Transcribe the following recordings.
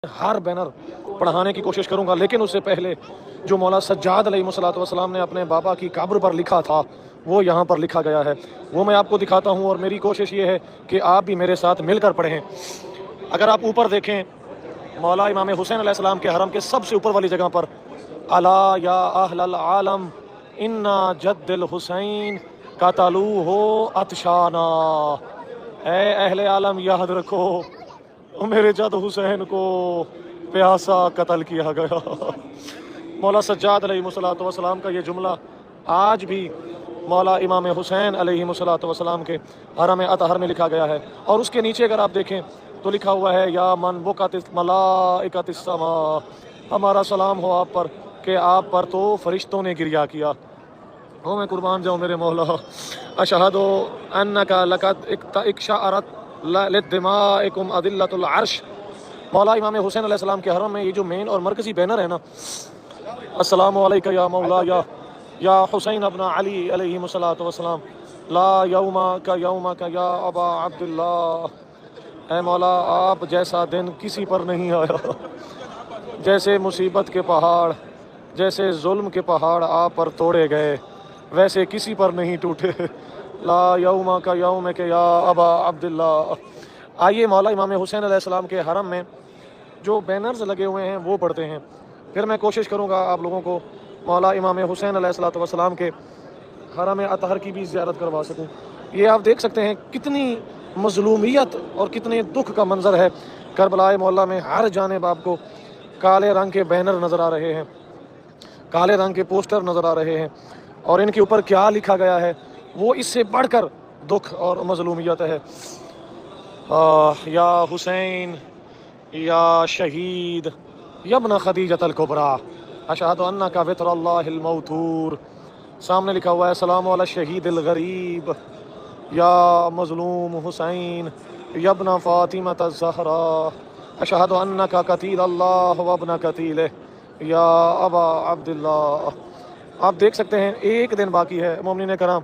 ہر banner پڑھانے کی کوشش کروں گا، لیکن اس سے پہلے جو مولا سجاد علیہ الصلوۃ والسلام نے اپنے بابا کی قبر پر لکھا تھا وہ یہاں پر لکھا گیا ہے، وہ میں آپ کو دکھاتا ہوں، اور میری کوشش یہ ہے کہ آپ بھی میرے ساتھ مل کر پڑھیں۔ اگر آپ اوپر دیکھیں مولا امام حسین علیہ السلام کے حرم کے سب سے اوپر والی جگہ پر الا یا اہل العالم ان جد الحسین قتلوہ عطشانا، اے اہل عالم یاد رکھو میرے جد حسین کو پیاسا قتل کیا گیا۔ مولا سجاد علیہ الصلوۃ والسلام کا یہ جملہ آج بھی مولا امام حسین علیہ الصلوۃ والسلام کے حرم اطہر میں لکھا گیا ہے، اور اس کے نیچے اگر آپ دیکھیں تو لکھا ہوا ہے یا من بکت ملائکۃ السماء، ہمارا سلام ہو آپ پر کہ آپ پر تو فرشتوں نے گریا کیا۔ ہو میں قربان جاؤں میرے مولا، اشہد انک لقد اکشعرت لدمائکم اذلۃ العرش۔ مولا امام حسین علیہ السلام کے حرم میں یہ جو مین اور مرکزی بینر ہے نا، السلام علیکہ یا مولا یا حسین ابن علی علیہ الصلوۃ والسلام، لا یومک یومک یا ابا عبداللہ، اے مولا آپ جیسا دن کسی پر نہیں آیا، جیسے مصیبت کے پہاڑ، جیسے ظلم کے پہاڑ آپ پر توڑے گئے ویسے کسی پر نہیں ٹوٹے، لا یومک یومک یا ابا عبداللہ۔ آئیے مولا امام حسین علیہ السلام کے حرم میں جو بینرز لگے ہوئے ہیں وہ پڑھتے ہیں، پھر میں کوشش کروں گا آپ لوگوں کو مولا امام حسین علیہ الصلوۃ والسلام کے حرم اطہر کی بھی زیارت کروا سکوں۔ یہ آپ دیکھ سکتے ہیں کتنی مظلومیت اور کتنے دکھ کا منظر ہے۔ کربلا معلیٰ میں ہر جانب آپ کو کالے رنگ کے بینر نظر آ رہے ہیں، کالے رنگ کے پوسٹر نظر آ رہے ہیں، اور ان کے اوپر کیا لکھا گیا ہے وہ اس سے بڑھ کر دکھ اور مظلومیت ہے۔ یا حسین یا شہید یا ابن خدیجۃ الکبریٰ اشہد انک وطر اللہ الموتور، سامنے لکھا ہوا ہے سلام علی الشہید الغریب یا مظلوم حسین یا ابن فاطمۃ الزہراء، اشہد انک قتیل اللہ و ابن قتیلہ یا ابا عبداللہ۔ آپ دیکھ سکتے ہیں ایک دن باقی ہے مومنین کرام،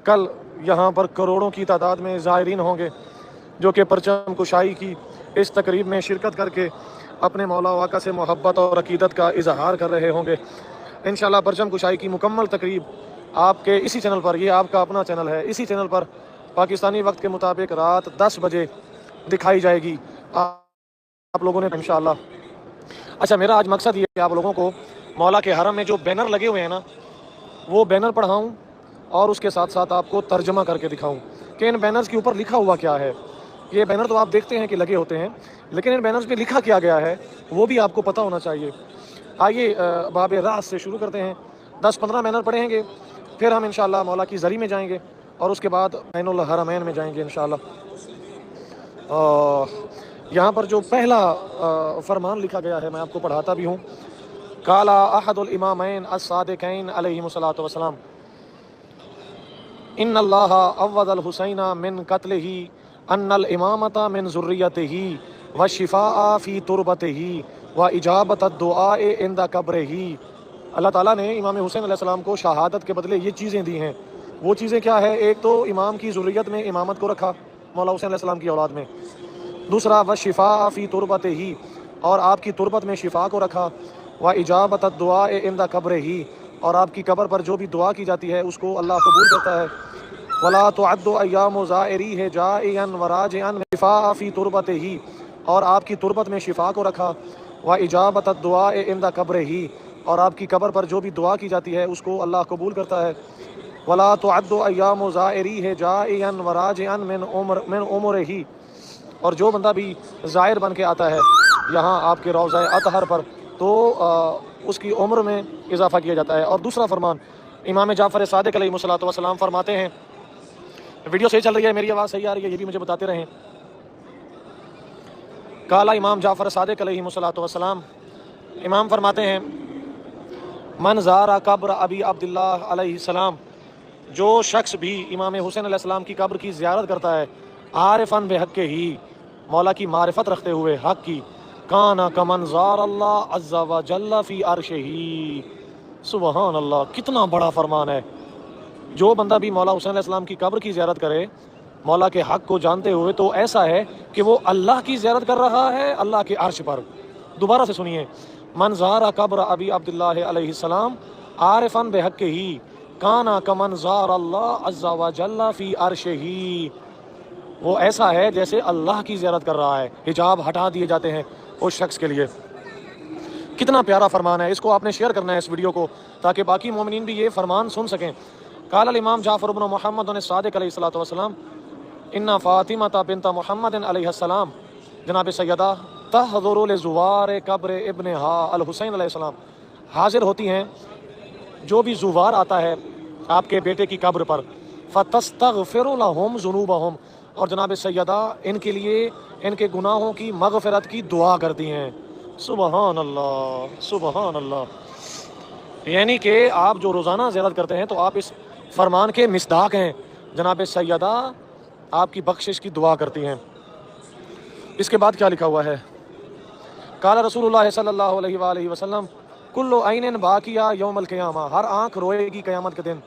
کل یہاں پر کروڑوں کی تعداد میں زائرین ہوں گے جو کہ پرچم کشائی کی اس تقریب میں شرکت کر کے اپنے مولا و آقا سے محبت اور عقیدت کا اظہار کر رہے ہوں گے۔ انشاءاللہ پرچم کشائی کی مکمل تقریب آپ کے اسی چینل پر، یہ آپ کا اپنا چینل ہے، اسی چینل پر پاکستانی وقت کے مطابق رات 10 بجے دکھائی جائے گی آپ لوگوں نے انشاءاللہ۔ اچھا، میرا آج مقصد یہ ہے کہ آپ لوگوں کو مولا کے حرم میں جو بینر لگے ہوئے ہیں نا وہ بینر پڑھاؤں، اور اس کے ساتھ ساتھ آپ کو ترجمہ کر کے دکھاؤں کہ ان بینرز کے اوپر لکھا ہوا کیا ہے۔ یہ بینر تو آپ دیکھتے ہیں کہ لگے ہوتے ہیں، لیکن ان بینرز پہ لکھا کیا گیا ہے وہ بھی آپ کو پتہ ہونا چاہیے۔ آئیے باب راس سے شروع کرتے ہیں، 10-15 بینر پڑھیں گے، پھر ہم انشاءاللہ مولا کی زری میں جائیں گے، اور اس کے بعد بین الحرمین میں جائیں گے انشاءاللہ۔ یہاں پر جو پہلا فرمان لکھا گیا ہے میں آپ کو پڑھاتا بھی ہوں۔ قال احد الامامین الصادقین علیہم الصلوۃ والسلام ان اللہ عوض الحسین من قتلہ ان الامامۃ من ذریتہ والشفاء فی تربتہ واجابۃ الدعاء عند قبرہ۔ اللہ تعالیٰ نے امام حسین علیہ السلام کو شہادت کے بدلے یہ چیزیں دی ہیں۔ وہ چیزیں کیا ہے؟ ایک تو امام کی ذریت میں امامت کو رکھا مولا حسین علیہ السلام کی اولاد میں، دوسرا والشفاء فی تربتہ، اور آپ کی تربت میں شفا کو رکھا، واجابۃ الدعاء عند قبرہ، اور آپ کی قبر پر جو بھی دعا کی جاتی ہے اس کو اللہ قبول کرتا ہے۔ ولا تعد ایام زائریہ جائعا وراجعا شفاء فی تربتہ، اور آپ کی تربت میں شفا کو رکھا، واجابۃ الدعاء عند قبرہ، اور آپ کی قبر پر جو بھی دعا کی جاتی ہے اس کو اللہ قبول کرتا ہے۔ ولا تعد ایام زائریہ جائعا وراجعا من عمرہ، اور جو بندہ بھی زائر بن کے آتا ہے یہاں آپ کے روضہ اطہر پر تو اس کی عمر میں اضافہ کیا جاتا ہے۔ اور دوسرا فرمان امام جعفر صادق علیہ الصلوۃ والسلام فرماتے ہیں، ویڈیو صحیح چل رہی ہے، میری آواز صحیح آ رہی ہے، یہ بھی مجھے بتاتے رہیں۔ کالا امام جعفر صادق علیہ الصلوۃ والسلام امام فرماتے ہیں، من زارا قبر ابی عبداللہ علیہ السلام، جو شخص بھی امام حسین علیہ السلام کی قبر کی زیارت کرتا ہے عارفاً بحق ہی، مولا کی معرفت رکھتے ہوئے حق کی، کانا کمن زار اللہ عز و جل فی عرشہ۔ سبحان اللہ، کتنا بڑا فرمان ہے۔ جو بندہ بھی مولا حسین علیہ السلام کی قبر کی زیارت کرے مولا کے حق کو جانتے ہوئے تو ایسا ہے کہ وہ اللہ کی زیارت کر رہا ہے اللہ کے عرش پر۔ دوبارہ سے سنیے، من زار قبر ابی عبداللہ علیہ السلام عارفاً بحق ہی کانا کمن زار اللہ عز و جل فی عرشہ، وہ ایسا ہے جیسے اللہ کی زیارت کر رہا ہے، حجاب ہٹا دیے جاتے ہیں اس شخص کے لیے۔ کتنا پیارا فرمان ہے، اس کو آپ نے شیئر کرنا ہے اس ویڈیو کو، تاکہ باقی مومنین بھی یہ فرمان سن سکیں۔ قال الامام جعفر بن محمد الصادق علیہ الصلوۃ والسلام ان فاطمہ بنت محمد علیہ السلام، جناب سیدہ تحضر لزوار قبر ابنہا الحسین علیہ السلام، حاضر ہوتی ہیں جو بھی زوار آتا ہے آپ کے بیٹے کی قبر پر، فتستغفر لہم ذنوبہم، اور جناب سیدہ ان کے لیے ان کے گناہوں کی مغفرت کی دعا کرتی ہیں۔ سبحان اللہ، سبحان اللہ، یعنی کہ آپ جو روزانہ زیارت کرتے ہیں تو آپ اس فرمان کے مصداق ہیں، جناب سیدہ آپ کی بخشش کی دعا کرتی ہیں۔ اس کے بعد کیا لکھا ہوا ہے؟ قال رسول اللہ صلی اللہ علیہ وآلہ وسلم کل عین باقیہ یوم القیامہ، ہر آنکھ روئے گی قیامت کے دن،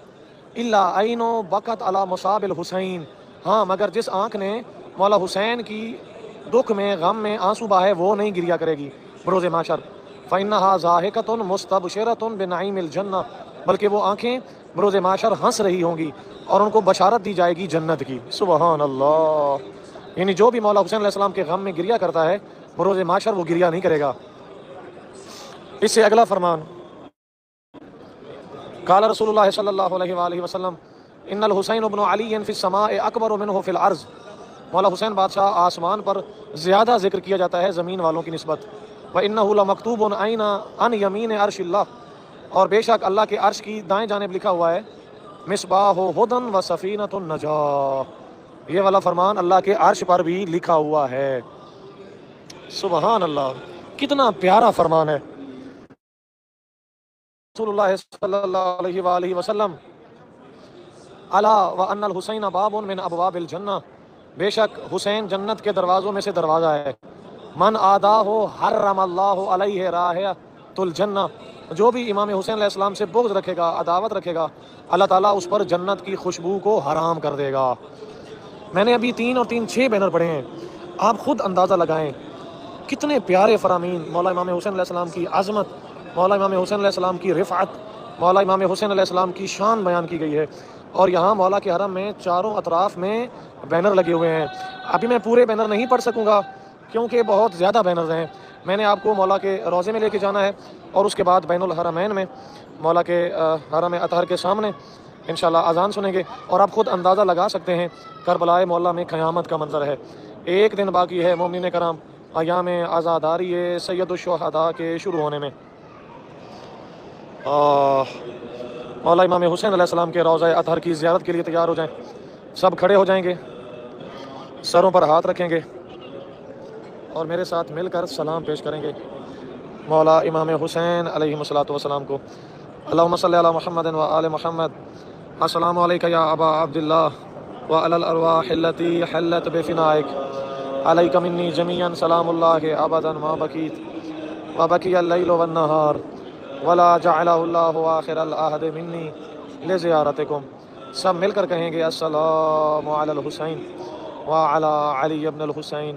الا عین بکت علی مصاب الحسین، ہاں مگر جس آنکھ نے مولا حسین کی دکھ میں غم میں آنسو بہائے وہ نہیں گریا کرے گی بروز محشر۔ فإنها ضاحکۃ مستبشرۃ بنعیم الجنہ، بلکہ وہ آنکھیں بروز محشر ہنس رہی ہوں گی اور ان کو بشارت دی جائے گی جنت کی۔ سبحان اللہ، یعنی جو بھی مولا حسین علیہ السلام کے غم میں گریا کرتا ہے بروز محشر وہ گریا نہیں کرے گا۔ اس سے اگلا فرمان، قال رسول اللہ صلی اللہ علیہ وآلہ وسلم ان الحسین ابن علی فی السماء اکبر منہ فی الارض، مولا حسین بادشاہ آسمان پر زیادہ ذکر کیا جاتا ہے زمین والوں کی نسبت۔ وَإِنَّهُ لَمَكْتُوبٌ عَنْ يَمِينِ عَرْشِ اللَّهِ، اور بے شک اللہ کے عرش کی دائیں جانب لکھا ہوا ہے مصباح ہدن و سفینۃ النجاہ، یہ والا فرمان اللہ کے عرش پر بھی لکھا ہوا ہے۔ سبحان اللہ، کتنا پیارا فرمان ہے۔ رسول اللہ صلی اللہ علیہ وآلہ وسلم الا وان الحسین باب من ابواب الجنہ، بے شک حسین جنت کے دروازوں میں سے دروازہ ہے۔ من آداہ حرم اللہ علیہ رائحۃ الجنہ، جو بھی امام حسین علیہ السلام سے بغض رکھے گا، عداوت رکھے گا، اللہ تعالیٰ اس پر جنت کی خوشبو کو حرام کر دے گا۔ میں نے ابھی 3 اور 3 6 بینر پڑھے ہیں، آپ خود اندازہ لگائیں کتنے پیارے فرامین مولا امام حسین علیہ السلام کی عظمت، مولا امام حسین علیہ السلام کی رفعت، مولا امام حسین علیہ السلام کی شان بیان کی گئی ہے۔ اور یہاں مولا کے حرم میں چاروں اطراف میں بینر لگے ہوئے ہیں۔ ابھی میں پورے بینر نہیں پڑھ سکوں گا کیونکہ بہت زیادہ بینرز ہیں۔ میں نے آپ کو مولا کے روضے میں لے کے جانا ہے اور اس کے بعد بین الحرمین میں مولا کے حرم اطہر کے سامنے انشاءاللہ اذان سنیں گے، اور آپ خود اندازہ لگا سکتے ہیں کربلائے مولا میں قیامت کا منظر ہے۔ ایک دن باقی ہے مومنین کرام ایام عزاداری سید الشہداء کے شروع ہونے میں۔ مولا امام حسین علیہ السلام کے روضہ اطہر کی زیارت کے لیے تیار ہو جائیں، سب کھڑے ہو جائیں گے، سروں پر ہاتھ رکھیں گے اور میرے ساتھ مل کر سلام پیش کریں گے مولا امام حسین علیہ الصلوۃ والسلام کو۔ اللہم صلی علی محمد و آل محمد، السلام علیکہ یا ابا عبداللہ وعلی الارواح التی حلت بفنائک، علیک منی جمیعا سلام اللہ ابدا ما بکیت وبکی اللیل والنہار ولا جعلہ اللہ آخر العہد منی لزیارتکم۔ سب مل کر کہیں گے السلام علی الحسین وعلی علی ابن الحسین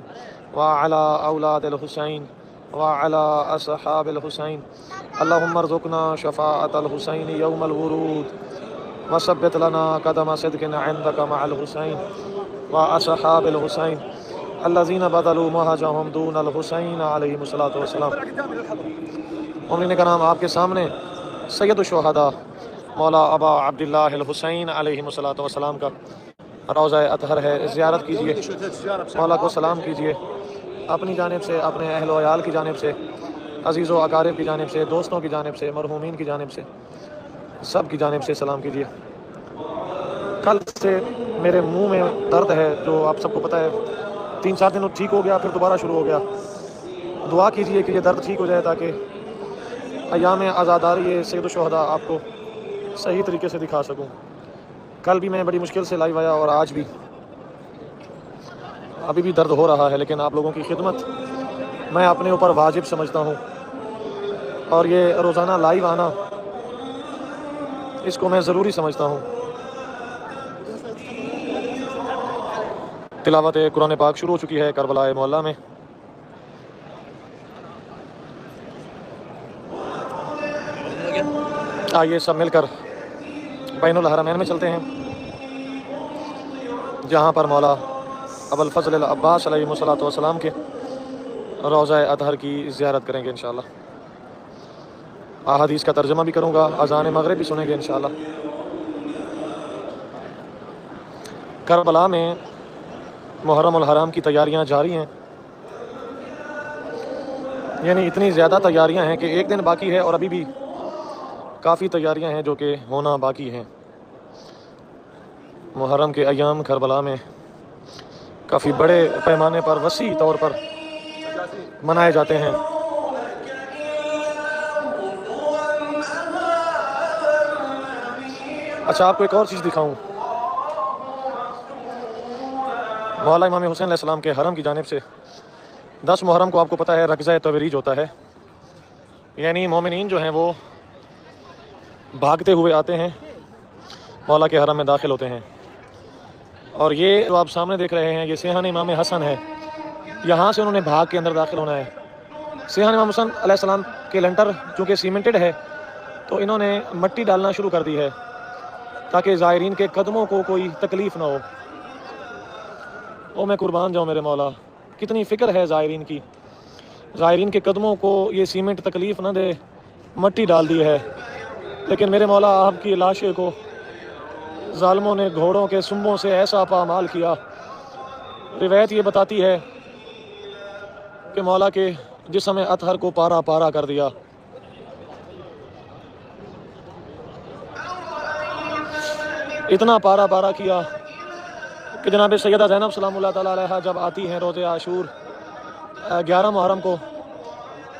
وعلی اولاد الحسین وعلی اصحاب الحسین، اللہم ارزقنا شفاعت الحسین یوم الورود وثبت لنا قدم صدق عندک مع الحسین واصحاب الحسین الذین بذلوا مہجہم دون الحسین علیہ الصلوۃ والسلام۔ مومنین کرام، آپ کے سامنے سید الشہداء مولا ابا عبداللہ الحسین علیہ الصلوۃ والسلام کا روضہ اطہر ہے، زیارت کیجئے، مولا کو سلام کیجئے، اپنی جانب سے، اپنے اہل و عیال کی جانب سے، عزیز و اقارب کی جانب سے، دوستوں کی جانب سے، مرحومین کی جانب سے، سب کی جانب سے سلام کیجئے۔ کل سے میرے منہ میں درد ہے جو آپ سب کو پتہ ہے، 3 4 دن ٹھیک ہو گیا، پھر دوبارہ شروع ہو گیا۔ دعا کیجئے کہ یہ درد ٹھیک ہو جائے تاکہ ایام عزاداری سید الشہداء آپ کو صحیح طریقے سے دکھا سکوں۔ کل بھی میں بڑی مشکل سے لائیو آیا اور آج بھی، ابھی بھی درد ہو رہا ہے، لیکن آپ لوگوں کی خدمت میں اپنے اوپر واجب سمجھتا ہوں، اور یہ روزانہ لائیو آنا اس کو میں ضروری سمجھتا ہوں۔ تلاوت قرآن پاک شروع ہو چکی ہے کربلا معلیٰ میں۔ آئیے سب مل کر بین الحرمین میں چلتے ہیں، جہاں پر مولا ابوالفضل العباس علیہ الصلوۃ والسلام کے روضہ اطہر کی زیارت کریں گے انشاءاللہ۔ احادیث کا ترجمہ بھی کروں گا، اذان مغرب بھی سنیں گے انشاءاللہ۔ کربلا میں محرم الحرام کی تیاریاں جاری ہیں، یعنی اتنی زیادہ تیاریاں ہیں کہ ایک دن باقی ہے اور ابھی بھی کافی تیاریاں ہیں جو کہ ہونا باقی ہیں۔ محرم کے ایام کربلا میں کافی بڑے پیمانے پر وسیع طور پر منائے جاتے ہیں۔ اچھا، آپ کو ایک اور چیز دکھاؤں۔ مولا امام حسین علیہ السلام کے حرم کی جانب سے 10 محرم کو آپ کو پتہ ہے رکضہ تبریج ہوتا ہے، یعنی مومنین جو ہیں وہ بھاگتے ہوئے آتے ہیں، مولا کے حرم میں داخل ہوتے ہیں۔ اور یہ جو آپ سامنے دیکھ رہے ہیں یہ سیحان امام حسن ہے، یہاں سے انہوں نے بھاگ کے اندر داخل ہونا ہے۔ سیحان امام حسن علیہ السلام کے لنٹر چونکہ سیمنٹڈ ہے تو انہوں نے مٹی ڈالنا شروع کر دی ہے تاکہ زائرین کے قدموں کو کوئی تکلیف نہ ہو۔ او میں قربان جاؤں میرے مولا، کتنی فکر ہے زائرین کی، زائرین کے قدموں کو یہ سیمنٹ تکلیف نہ دے، مٹی ڈال دی ہے۔ لیکن میرے مولا آپ کی لاشیں کو ظالموں نے گھوڑوں کے سنبوں سے ایسا پامال کیا، روایت یہ بتاتی ہے کہ مولا کے جسم اطہر کو پارا پارا کر دیا۔ اتنا پارا پارا کیا کہ جناب سیدہ زینب سلام اللہ تعالیٰ علیہا جب آتی ہیں روزہ عاشور 11 محرم کو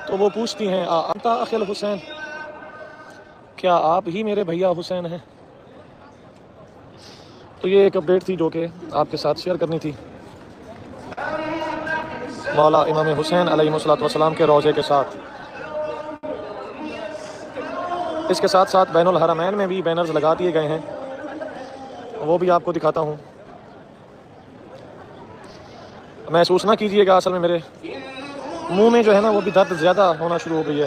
تو وہ پوچھتی ہیں انت اخی الحسین، کیا آپ ہی میرے بھیا حسین ہیں؟ تو یہ ایک اپڈیٹ تھی جو کہ آپ کے ساتھ شیئر کرنی تھی مولا امام حسین علیہ الصلوۃ والسلام کے روضے کے ساتھ۔ اس کے ساتھ ساتھ بین الحرمین میں بھی بینرز لگا دیے گئے ہیں، وہ بھی آپ کو دکھاتا ہوں۔ محسوس نہ کیجیے گا، اصل میں میرے منہ میں جو ہے نا وہ بھی درد زیادہ ہونا شروع ہو گئی ہے،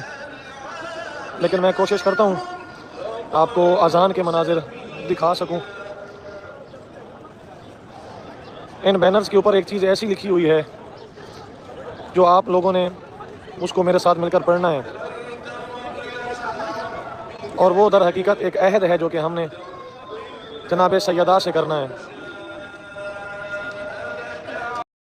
لیکن میں کوشش کرتا ہوں آپ کو اذان کے مناظر دکھا سکوں۔ ان بینرز کے اوپر ایک چیز ایسی لکھی ہوئی ہے جو آپ لوگوں نے اس کو میرے ساتھ مل کر پڑھنا ہے، اور وہ در حقیقت ایک عہد ہے جو کہ ہم نے جناب سیدہ سے کرنا ہے۔